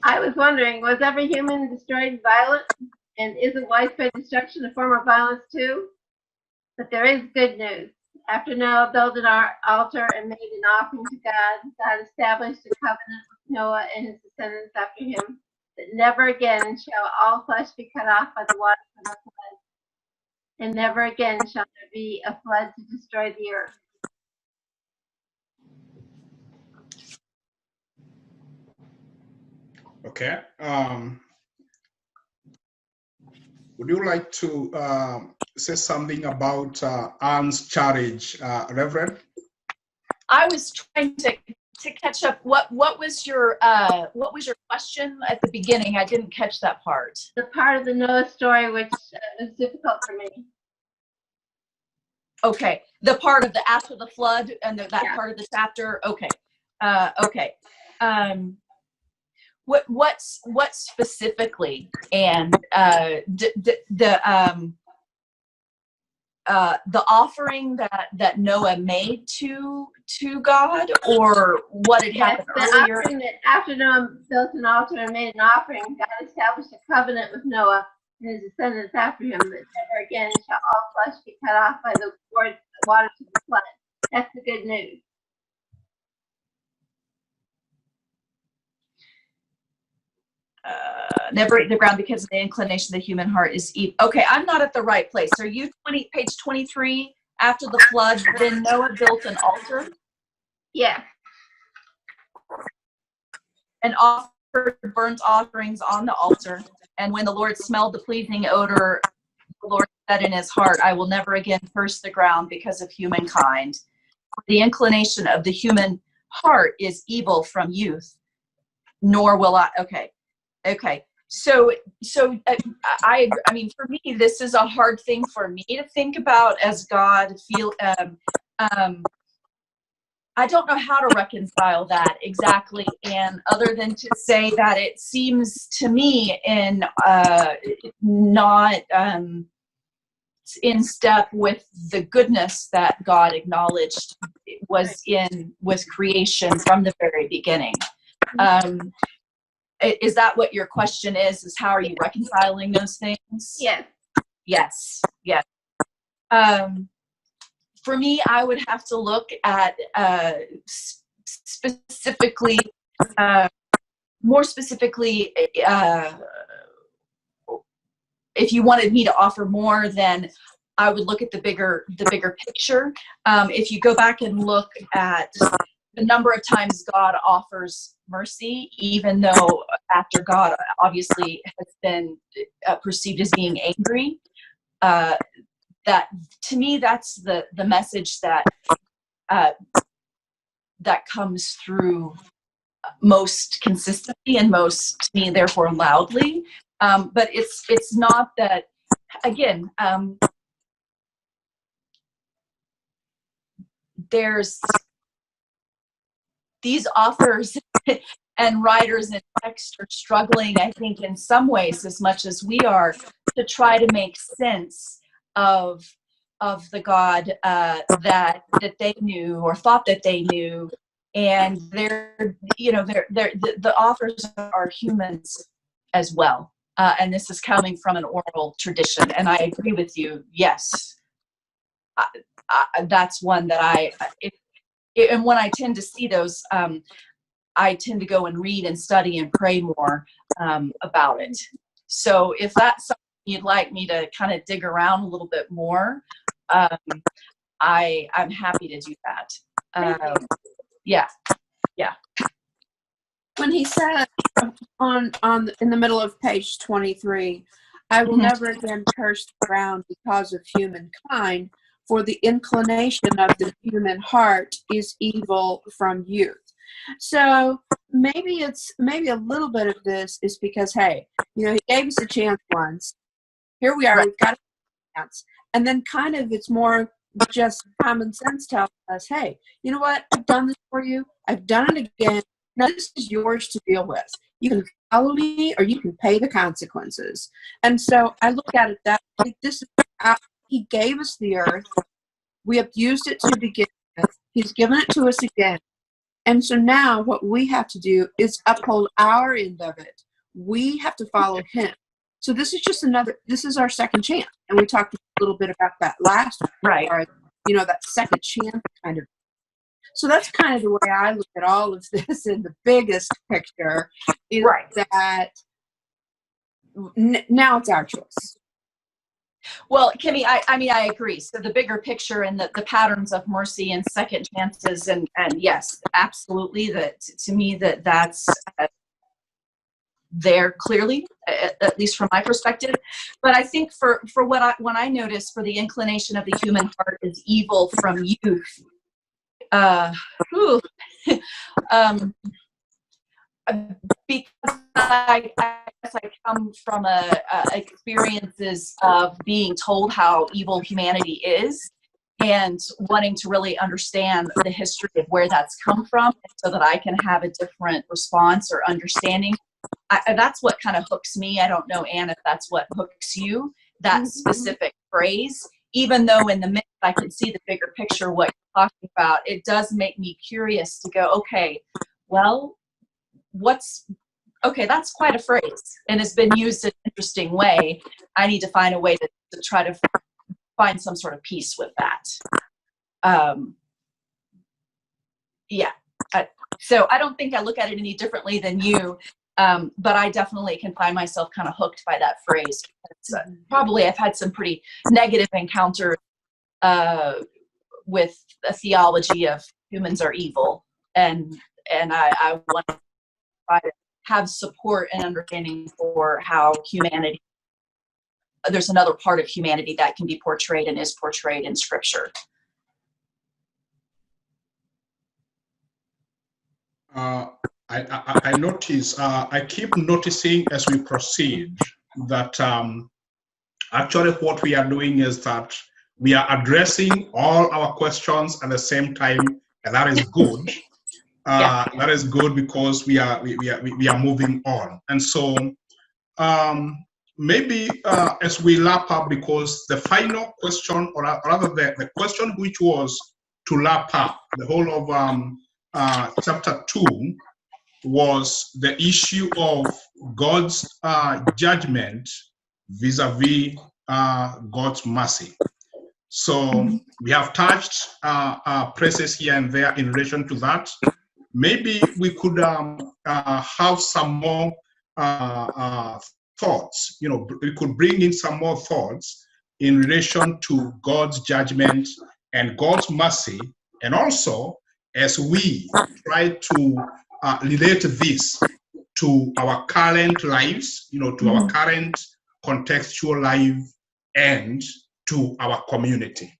I was wondering, was every human destroyed violent? And isn't widespread destruction a form of violence too? But there is good news. After Noah built an altar and made an offering to God, God established a covenant with Noah and his descendants after him, that never again shall all flesh be cut off by the waters of the flood, and never again shall there be a flood to destroy the earth. Okay. Would you like to say something about Anne's charge, Reverend? I was trying to catch up. What was your question at the beginning? I didn't catch that part. The part of the Noah story which was difficult for me. Okay, the part of the after the flood and that Yeah. part of the chapter. Okay, okay. What specifically? And the offering that Noah made to God, or what had Yes, happened the earlier? offering that after Noah built an altar and made an offering, God established a covenant with Noah and his descendants after him, that never again shall all flesh be cut off by the waters of the flood. That's the good news. Never eat the ground because the inclination of the human heart is evil. Okay, I'm not at the right place. Are you page 23? After the flood, then Noah built an altar Yeah. and offered burnt offerings on the altar. And when the Lord smelled the pleasing odor, the Lord said in his heart, I will never again curse the ground because of humankind. The inclination of the human heart is evil from youth, nor will I. Okay. So I mean, for me, this is a hard thing for me to think about as God feel. I don't know how to reconcile that exactly, and other than to say that it seems to me not in step with the goodness that God acknowledged was with creation from the very beginning. Is that what your question is? Is how are you reconciling those things? Yes. Yes. For me, I would have to look at specifically, more specifically, if you wanted me to offer more, then I would look at the bigger picture. If you go back and look at the number of times God offers mercy, even though after God obviously has been perceived as being angry, that to me, that's the message that that comes through most consistently and most, to me, therefore loudly. But it's not that, again, there's these authors and writers in text are struggling, I think, in some ways as much as we are, to try to make sense of the God that they knew or thought that they knew. And the authors are humans as well. And this is coming from an oral tradition. And I agree with you. Yes. That's one that and when I tend to see those, I tend to go and read and study and pray more about it. So if that's something you'd like me to kind of dig around a little bit more, I'm happy to do that. Yeah. When he said in the middle of page 23, I will never again curse the ground because of humankind, for the inclination of the human heart is evil from youth. So maybe a little bit of this is because, hey, he gave us a chance once. Here we are, Right. we've got a chance. And then kind of it's more just common sense telling us, hey, you know what? I've done this for you. I've done it again. Now this is yours to deal with. You can follow me or you can pay the consequences. And so I look at it that way. He gave us the earth. We abused it to begin with. He's given it to us again. And so now what we have to do is uphold our end of it. We have to follow him. So this is just this is our second chance. And we talked a little bit about that last week. Right. Or, that second chance kind of. So that's kind of the way I look at all of this in the biggest picture, is that now it's our choice. Well, Kimmy, I agree. So the bigger picture and the patterns of mercy and second chances, and yes, absolutely. That to me that's there clearly, at least from my perspective. But I think for when I notice for the inclination of the human heart is evil from youth. Because I guess I come from experiences of being told how evil humanity is and wanting to really understand the history of where that's come from so that I can have a different response or understanding. That's what kind of hooks me. I don't know, Anne, if that's what hooks you, that specific phrase. Even though in the midst I can see the bigger picture, what you're talking about, it does make me curious to go, okay, well, that's quite a phrase and it's been used in an interesting way. I need to find a way to try to find some sort of peace with that. So I don't think I look at it any differently than you, but I definitely can find myself kind of hooked by that phrase. Probably I've had some pretty negative encounters with a theology of humans are evil, and I want to try to have support and understanding for how humanity, there's another part of humanity that can be portrayed and is portrayed in Scripture. I notice, I keep noticing as we proceed that actually what we are doing is that we are addressing all our questions at the same time, and that is good. That is good because we are moving on. And so maybe as we lap up, because the final question, or rather the question which was to lap up the whole of chapter 2 was the issue of God's judgment vis-a-vis God's mercy. So we have touched places here and there in relation to that. Maybe we could have some more thoughts. We could bring in some more thoughts in relation to God's judgment and God's mercy, and also as we try to relate this to our current lives, to our current contextual life and to our community.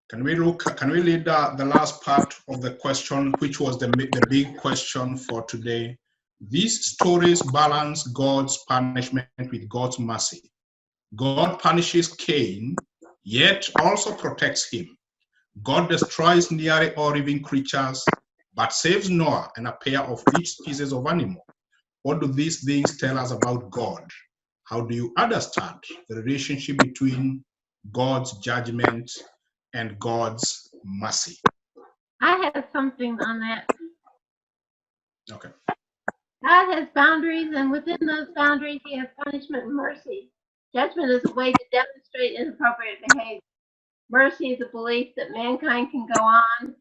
Can we read the last part of the question, which was the big question for today? These stories balance God's punishment with God's mercy. God punishes Cain, yet also protects him. God destroys nearly all living creatures, but saves Noah and a pair of each species of animal. What do these things tell us about God? How do you understand the relationship between God's judgment and God's mercy? I have something on that. Okay. God has boundaries, and within those boundaries, He has punishment and mercy. Judgment is a way to demonstrate inappropriate behavior. Mercy is a belief that mankind can go on and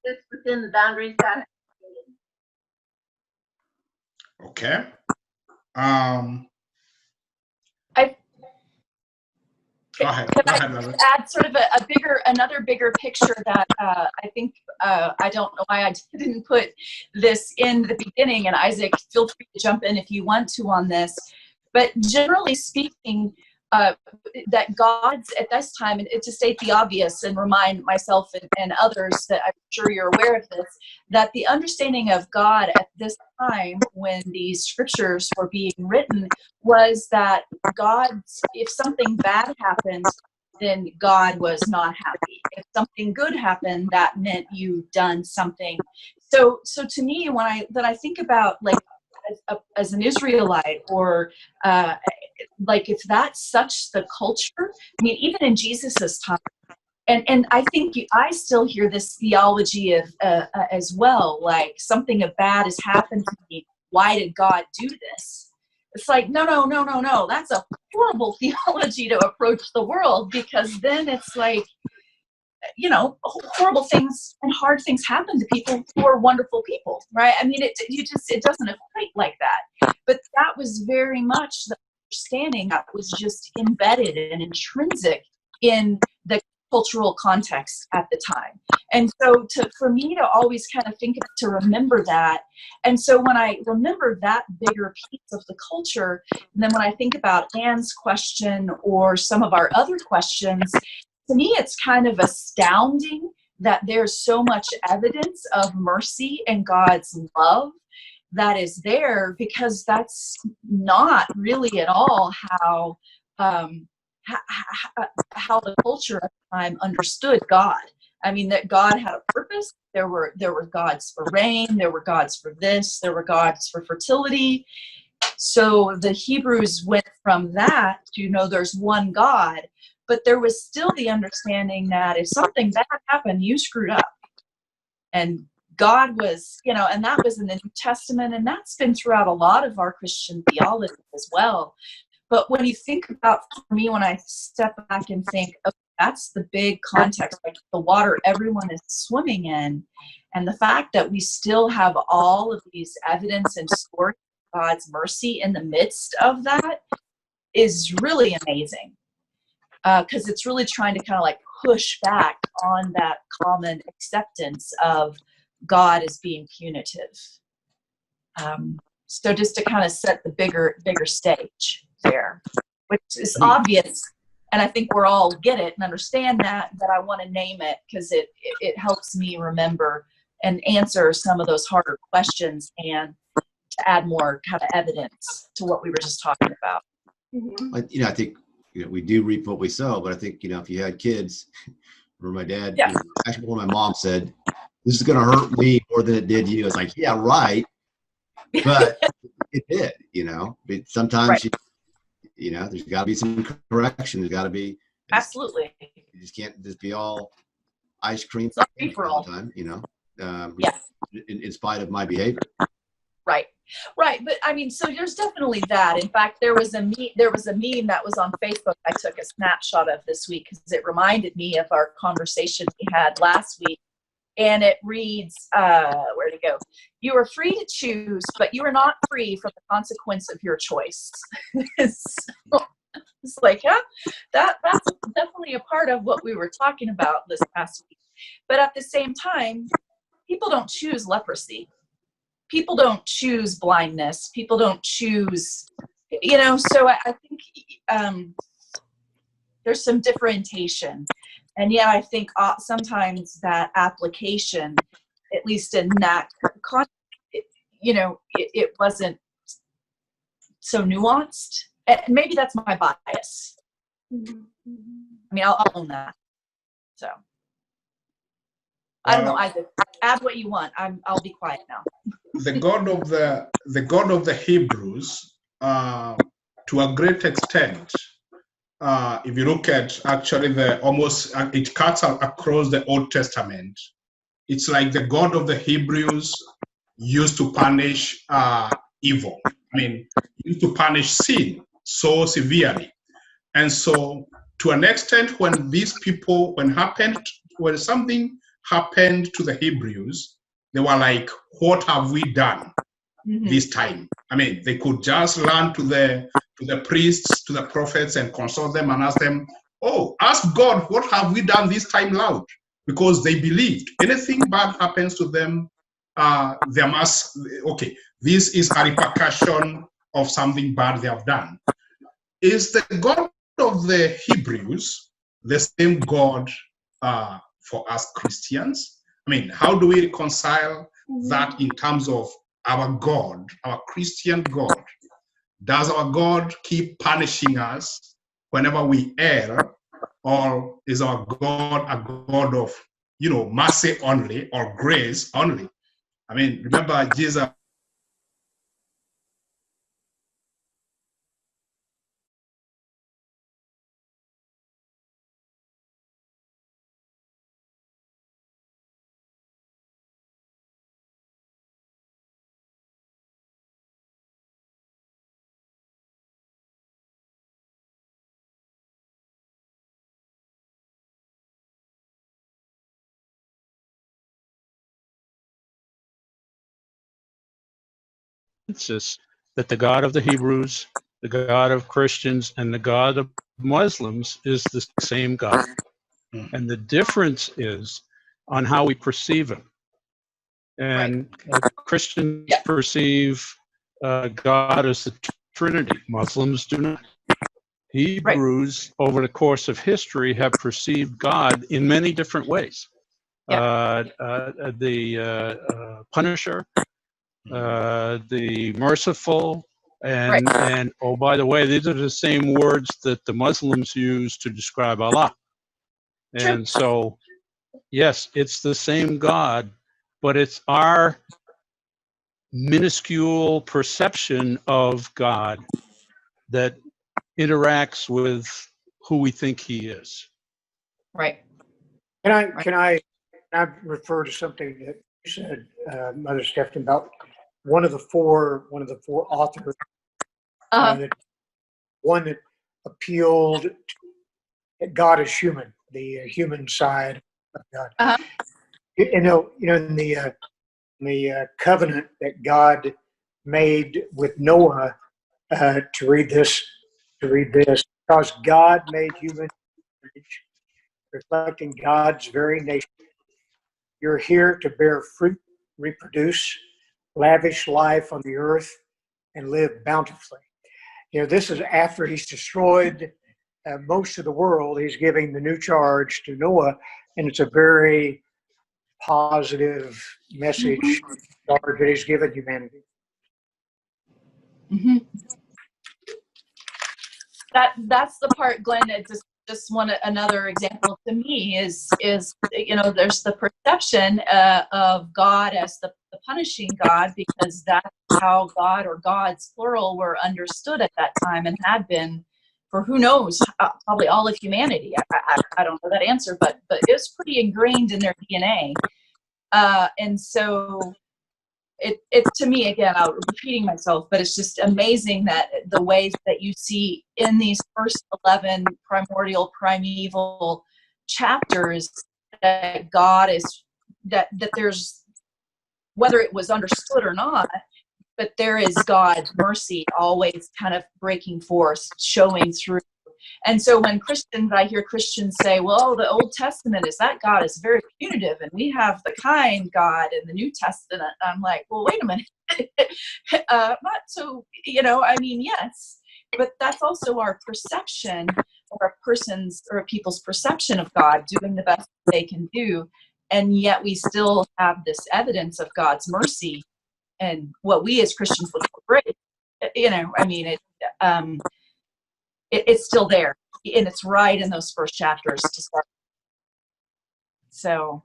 exist within the boundaries God has created. Okay. Go ahead. Can Go I ahead, Reverend. add sort of another bigger picture that I think, I don't know why I didn't put this in the beginning, and Isaac, feel free to jump in if you want to on this. But generally speaking, that God's at this time, and to state the obvious and remind myself and others that I'm sure you're aware of this, that the understanding of God at this time when these scriptures were being written was that if something bad happened, then God was not happy. If something good happened, that meant you've done something. So to me, when I think about like as an Israelite, or like if that's such the culture, I mean, even in Jesus's time, and I think I still hear this theology of as well, like something bad has happened to me. Why did God do this? It's like, no. That's a horrible theology to approach the world, because then it's like, you know, horrible things and hard things happen to people who are wonderful people, right? I mean, it doesn't equate like that. But that was very much the understanding that was just embedded and intrinsic in the cultural context at the time. And so for me to always kind of to remember that. And so when I remember that bigger piece of the culture, and then when I think about Anne's question or some of our other questions, to me, it's kind of astounding that there's so much evidence of mercy and God's love that is there, because that's not really at all how the culture at the time understood God. I mean, that God had a purpose. There were gods for rain. There were gods for this. There were gods for fertility. So the Hebrews went from that to, there's one God. But there was still the understanding that if something bad happened, you screwed up. And God was, and that was in the New Testament, and that's been throughout a lot of our Christian theology as well. But when you think about, for me, when I step back and think, okay, that's the big context, like the water everyone is swimming in, and the fact that we still have all of these evidence and stories of God's mercy in the midst of that is really amazing. Because it's really trying to kind of like push back on that common acceptance of God as being punitive. So just to kind of set the bigger stage there, which is obvious, and I think we're all get it and understand that, but I want to name it because it helps me remember and answer some of those harder questions and to add more kind of evidence to what we were just talking about. Mm-hmm. I think we do reap what we sow, but I think, if you had kids, or my dad, Yeah. Actually, when my mom said, this is going to hurt me more than it did you. It's like, yeah, right. But it did, but sometimes, Right. there's got to be some correction. There's got to be. Absolutely. You just can't just be all ice cream It's not free for all all. the time, Yeah. in spite of my behavior. Right. But I mean, so there's definitely that. In fact, there was a meme that was on Facebook I took a snapshot of this week because it reminded me of our conversation we had last week. And it reads, where'd it go? You are free to choose, but you are not free from the consequence of your choice. It's like, yeah, that's definitely a part of what we were talking about this past week. But at the same time, people don't choose leprosy. People don't choose blindness. People don't choose, so I think there's some differentiation. And yet I think sometimes that application, at least in that context, it wasn't so nuanced. And maybe that's my bias. Mm-hmm. I mean, I'll own that. So I don't know, Isaac. Add what you want. I'll be quiet now. the God of the Hebrews, to a great extent, if you look at actually it cuts across the Old Testament. It's like the God of the Hebrews used to punish evil. I mean, used to punish sin so severely. And so, to an extent, when something happened to the Hebrews, they were like, "What have we done this time?" I mean, they could just run to the priests, to the prophets, and consult them and ask them, "Oh, ask God, what have we done this time loud?" Because they believed anything bad happens to them, this is a repercussion of something bad they have done. Is the God of the Hebrews the same God for us Christians? I mean, how do we reconcile that in terms of our God, our Christian God? Does our God keep punishing us whenever we err, or is our God a God of, mercy only or grace only? I mean, remember Jesus. That the God of the Hebrews, the God of Christians, and the God of Muslims is the same God. And the difference is on how we perceive him. And Christians perceive God as the Trinity. Muslims do not. Hebrews, over the course of history, have perceived God in many different ways. The Punisher, the merciful, and oh, by the way, these are the same words that the Muslims use to describe Allah. And so, yes, it's the same God, but it's our minuscule perception of God that interacts with who we think he is. Right. Can I refer to something that you said, Mother Stephen, about one of the four authors, one that appealed at God as human, the human side of God. In the covenant that God made with Noah, to read this, because God made human image, reflecting God's very nature. You're here to bear fruit, reproduce, lavish life on the earth, and live bountifully. This is after he's destroyed most of the world. He's giving the new charge to Noah, and it's a very positive message charge that he's given humanity. That's the part, Glenn. Just another example to me is there's the perception of God as the punishing God, because that's how God or gods plural were understood at that time and had been for who knows, probably all of humanity. I don't know that answer, but it was pretty ingrained in their DNA, and so. It's to me, again, I'm repeating myself, but it's just amazing that the ways that you see in these first 11 primordial, primeval chapters that God is, that there's, whether it was understood or not, but there is God's mercy always kind of breaking forth, showing through. And so when I hear Christians say, well, the Old Testament is that God is very punitive and we have the kind God in the New Testament. I'm like, well, wait a minute. Not so, yes, but that's also our perception, or a person's or a people's perception of God doing the best they can do. And yet we still have this evidence of God's mercy and what we as Christians would call grace. It's still there, and it's right in those first chapters to start. So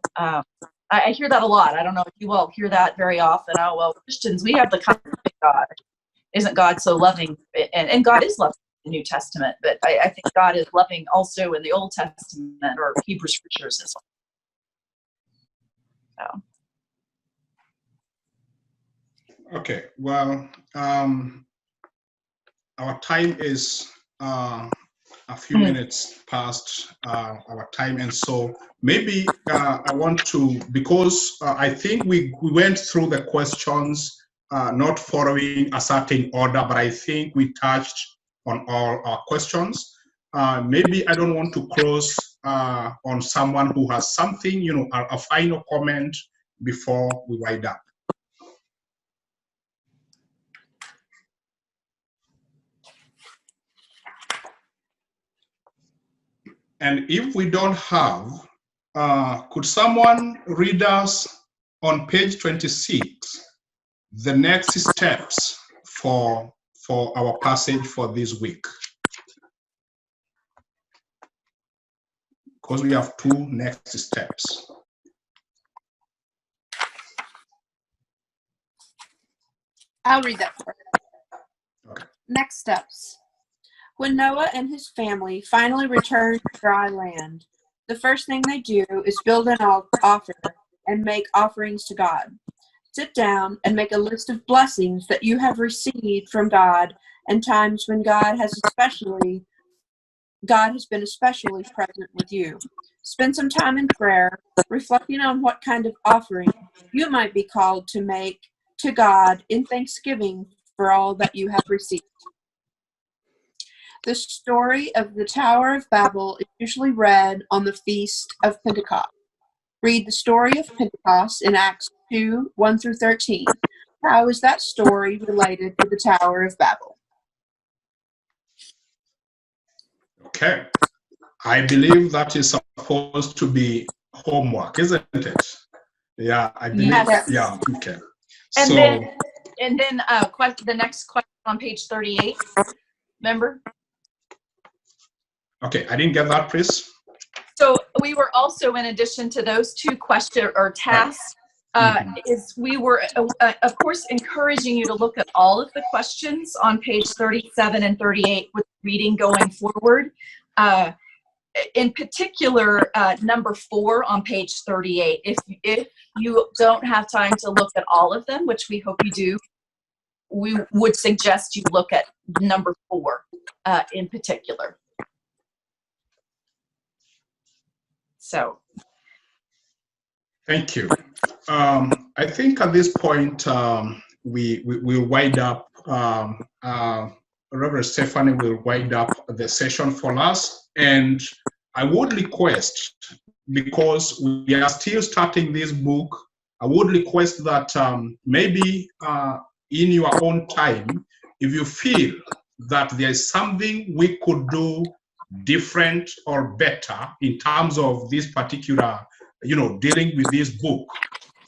I hear that a lot. I don't know if you all hear that very often. Oh, well, Christians, we have the kind of God. Isn't God so loving? And God is loving in the New Testament, but I think God is loving also in the Old Testament or Hebrew scriptures as well. So. Okay, well, our time is a few minutes past our time, and so maybe I want to, because I think we went through the questions not following a certain order, but I think we touched on all our questions. Maybe I don't want to close on someone who has something, a final comment before we wind up. And if we don't have, could someone read us on page 26 the next steps for our passage for this week? Because we have 2 next steps. I'll read that for you. Okay. Next steps. When Noah and his family finally return to dry land, the first thing they do is build an altar and make offerings to God. Sit down and make a list of blessings that you have received from God and times when God has been especially present with you. Spend some time in prayer, reflecting on what kind of offering you might be called to make to God in thanksgiving for all that you have received. The story of the Tower of Babel is usually read on the Feast of Pentecost. Read the story of Pentecost in Acts 2, 1 through 13. How is that story related to the Tower of Babel? Okay. I believe that is supposed to be homework, isn't it? Yeah, I believe. Yes. Yeah, okay. And So, then the next question on page 38, remember? okay, I didn't get that, please. So we were also, in addition to those 2 questions or tasks, is we were, of course, encouraging you to look at all of the questions on page 37 and 38 with reading going forward. In particular, number 4 on page 38. If you don't have time to look at all of them, which we hope you do, we would suggest you look at number 4 in particular. So. Thank you. I think at this point, we'll wind up, Reverend Stephanie will wind up the session for us. And I would request, because we are still starting this book, I would request that maybe in your own time, if you feel that there is something we could do different or better in terms of this particular, dealing with this book,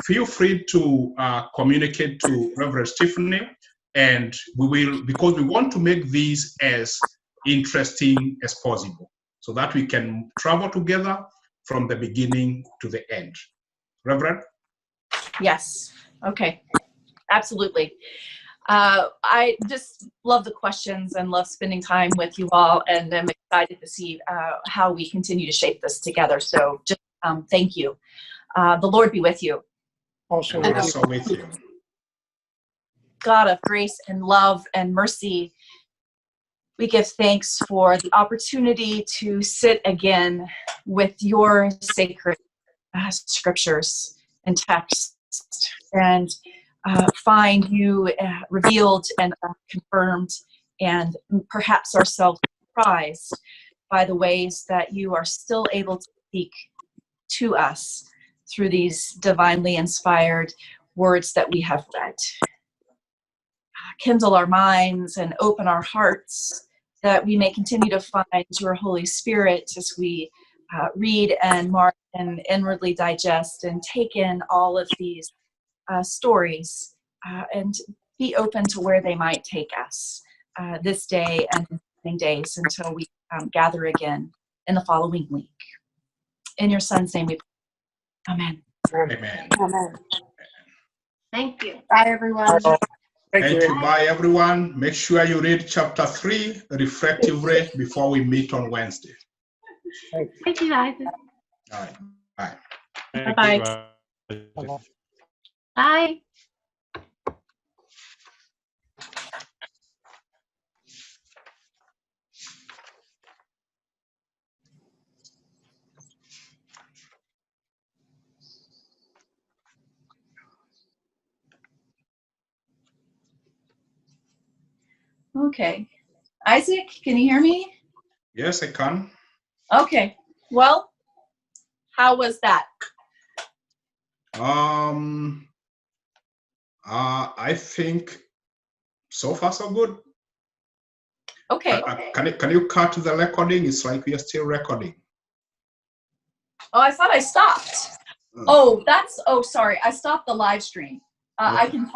feel free to communicate to Reverend Stephanie, and we will, because we want to make these as interesting as possible so that we can travel together from the beginning to the end. Reverend? Yes. Okay. Absolutely. I just love the questions and love spending time with you all, and I'm excited to see how we continue to shape this together. So just thank you. The Lord be with you. Also with you. God of grace and love and mercy, we give thanks for the opportunity to sit again with your sacred scriptures and texts and find you revealed and confirmed, and perhaps ourselves surprised by the ways that you are still able to speak to us through these divinely inspired words that we have read. Kindle our minds and open our hearts that we may continue to find your Holy Spirit as we read and mark and inwardly digest and take in all of these stories and be open to where they might take us this day and in coming days until we gather again in the following week. In your Son's name we pray. Amen. Amen. Amen. Thank you. Bye, everyone. Thank Thank you. you. Bye, everyone. Make sure you read chapter 3, reflectively, before we meet on Wednesday. Thank you, Isaac. All right. Bye. Thank Bye-bye. you, Bye-bye. Bye. Okay. Isaac, can you hear me? Yes, I can. Okay. Well, how was that? I think so far so good. Okay. Can you cut the recording? It's like we are still recording. Oh, I thought I stopped. Oh, sorry. I stopped the live stream. I can